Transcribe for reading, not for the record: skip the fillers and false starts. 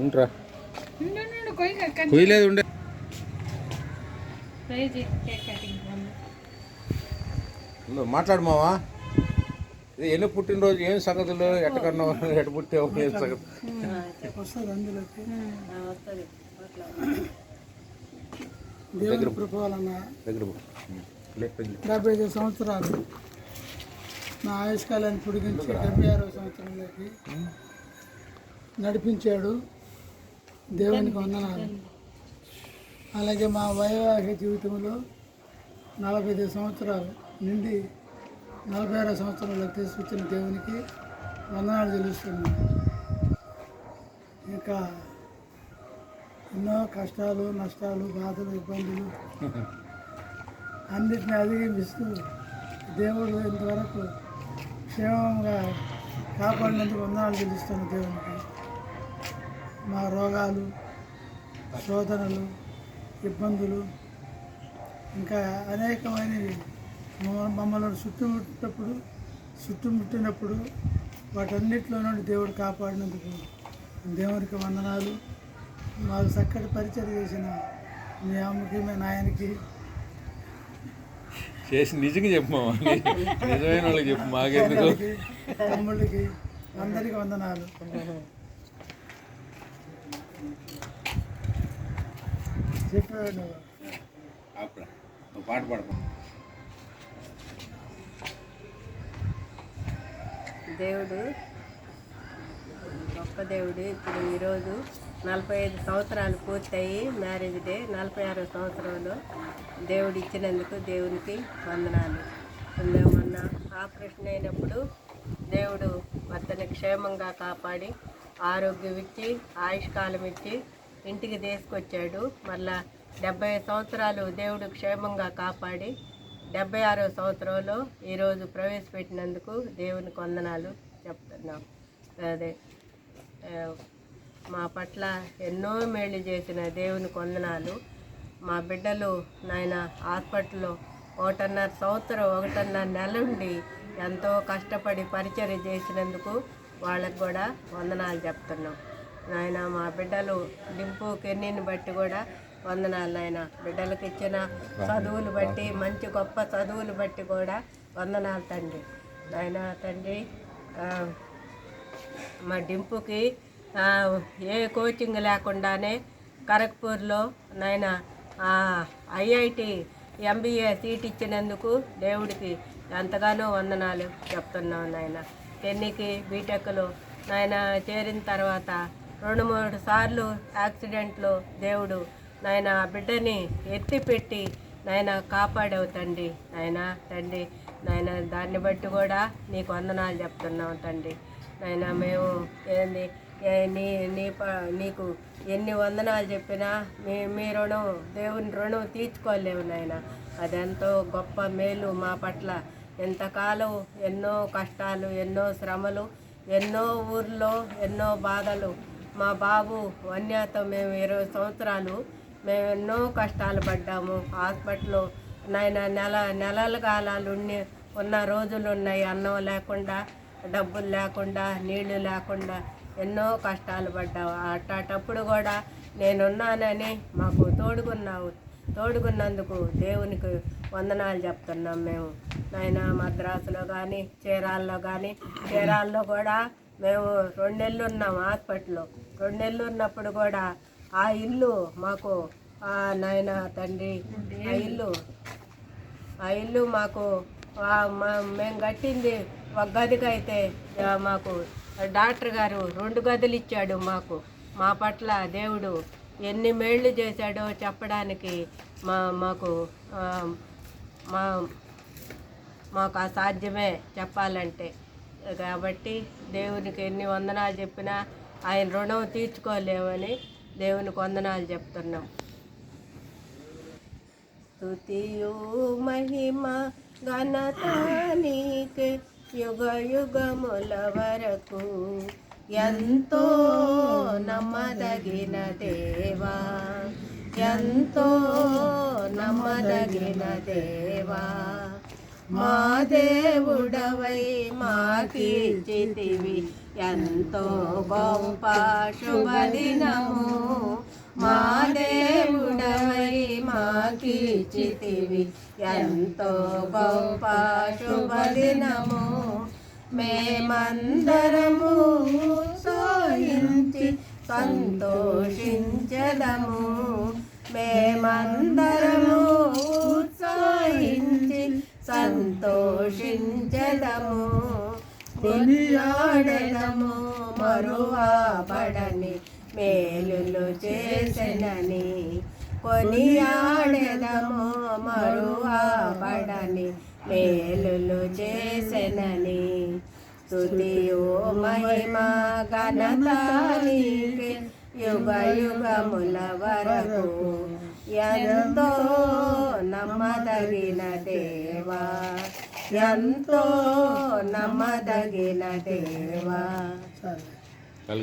ఉంటా కొయ్యలేదు ఉండే మాట్లాడు మావా. ఇది ఎన్ని పుట్టినరోజు ఏం సంగతులు ఎట్టకన్నా ఎట్ట పుట్టావు ఏం సంగతి దేవుని కృపవలన 75 సంవత్సరాలు నా ఆయుష్కాలాన్ని పొడిగించి 76వ సంవత్సరంలోకి నడిపించాడు. దేవునికి వందనాలు. అలాగే మా వైవాహిక జీవితంలో 45 సంవత్సరాలు నుండి 46వ సంవత్సరంలోకి తీసుకొచ్చిన దేవునికి వందనాలు చెల్లిస్తున్నాను. ఇంకా ఎన్నో కష్టాలు, నష్టాలు, బాధలు, ఇబ్బందులు అన్నిటిని అధిగమిస్తూ దేవుడు ఇంతవరకు క్షేమంగా కాపాడినందుకు వందనాలు చెల్లిస్తున్నాను దేవునికి. మా రోగాలు, శోధనలు, ఇబ్బందులు ఇంకా అనేకమైనవి మమ్మల్ని చుట్టుముట్టినప్పుడు వాటన్నిటిలో నుండి దేవుడు కాపాడినందుకు దేవునికి వందనాలు. మాకు చక్కటి పరిచయం చేసిన మీ అమ్మకి, మీ నాయనకి చేసి నిజంగా చెప్పు, నిజమైన వాళ్ళకి చెప్పు, మాకెందుకు, తమ్ముళ్ళకి అందరికీ వందనాలు. చెప్పాడు పాట పాడతా. దేవుడు గొప్ప దేవుడు. ఇప్పుడు ఈరోజు 45 సంవత్సరాలు పూర్తయి మ్యారేజ్ డే 46వ సంవత్సరంలో దేవుడు ఇచ్చినందుకు దేవునికి వందనాలు. మొన్న ఆపరేషన్ అయినప్పుడు దేవుడు అతన్ని క్షేమంగా కాపాడి ఆరోగ్యం ఇచ్చి ఆయుష్కాలం ఇచ్చి ఇంటికి తీసుకొచ్చాడు. మళ్ళా 70 సంవత్సరాలు దేవుడు క్షేమంగా కాపాడి 76వ సంవత్సరంలో ఈరోజు ప్రవేశపెట్టినందుకు దేవునికి వందనాలు చెప్తున్నాం. అదే మా పట్ల ఎన్నో మేళ్ళు చేసిన దేవునికి వందనాలు. మా బిడ్డలు నాయన హాస్పిటల్లో 1.5 నెల ఉండి ఎంతో కష్టపడి పరిచర్య చేసినందుకు వాళ్ళకు కూడా వందనాలు చెప్తున్నాం నాయన. మా బిడ్డలు డింపు కెన్నీని బట్టి కూడా వందనాలు నాయన. బిడ్డలకు ఇచ్చిన చదువులు బట్టి, మంచి గొప్ప చదువులు బట్టి కూడా వందనాలు తండ్రి. నాయన తండ్రి, మా డింపుకి ఏ కోచింగ్ లేకుండానే ఖరగ్పూర్లో నాయన ఐఐటి MBA సీట్ ఇచ్చినందుకు దేవుడికి ఎంతగానో వందనాలు చెప్తున్నాం నాయన. కెన్నీకి బీటెక్లో నాయన చేరిన తర్వాత 2-3 సార్లు యాక్సిడెంట్లో దేవుడు నాయన బిడ్డని ఎత్తిపెట్టి నాయన కాపాడవు తండ్రి. నాయన తండ్రి నాయన దాన్ని బట్టి కూడా నీకు వందనాలు చెప్తున్నాం తండ్రి. నాయన మేము ఏంది నీకు ఎన్ని వందనాలు చెప్పినా మీ రుణం, దేవుని రుణం తీర్చుకోలేవు నాయన. అదెంతో గొప్ప మేలు మా పట్ల. ఎంతకాలం ఎన్నో కష్టాలు, ఎన్నో శ్రమలు, ఎన్నో ఊర్లో ఎన్నో బాధలు. మా బాబు వన్యాతో మేము 20 సంవత్సరాలు మేము ఎన్నో కష్టాలు పడ్డాము. హాస్పిటల్లో నాయన నెలల కాలాలు ఉన్న రోజులు ఉన్నాయి. అన్నం లేకుండా, డబ్బులు లేకుండా, నీళ్లు లేకుండా ఎన్నో కష్టాలు పడ్డాము. అట్టప్పుడు కూడా నేనున్నానని మాకు తోడుకున్నందుకు దేవునికి వందనాలు చెప్తున్నాం మేము నాయన. మద్రాసులో కానీ చీరాల్లో కూడా మేము 2 నెలలు ఉన్నాం హాస్పిటల్లో. 2 నెలలు ఉన్నప్పుడు కూడా ఆ ఇల్లు మాకు నాయన తండ్రి, ఆ ఇల్లు మాకు మేము కట్టింది ఒక గదికైతే మాకు డాక్టర్ గారు 2 గదులు ఇచ్చాడు మాకు. మా పట్ల దేవుడు ఎన్ని మేళ్ళు చేశాడో చెప్పడానికి మాకు అసాధ్యమే చెప్పాలంటే. కాబట్టి దేవునికి ఎన్ని వందనాలు చెప్పినా ఆయన రుణం తీర్చుకోలేమని దేవునికి వందనాలు చెప్తున్నాం. స్తుతియు మహిమ ఘనత నీకే యుగ యుగముల వరకు. ఎంతో నమ్మదగిన దేవా, ఎంతో నమ్మదగిన దేవా, మా దేవుడవై మాకిచ్చితివి ఎంతో గొప్ప శుభదినము మా దేవుడవై మాకిచ్చితివి ఎంతో గొప్ప శుభదినము మేమందరము ఉత్సాహించి సంతోషించదము మేమందరము ఉత్సాహించి సంతోషించదము కొనియాడెదము మరువబడని మేలులు చేసెనని కొనియాడెదము మరువబడని మేలులు చేసెనని స్తుతియు మహిమ ఘనత నీకే యుగ యుగముల వరకు ఎంతో నమ్మదగిన దేవా ఎంతో నమ్మదగిన దేవా.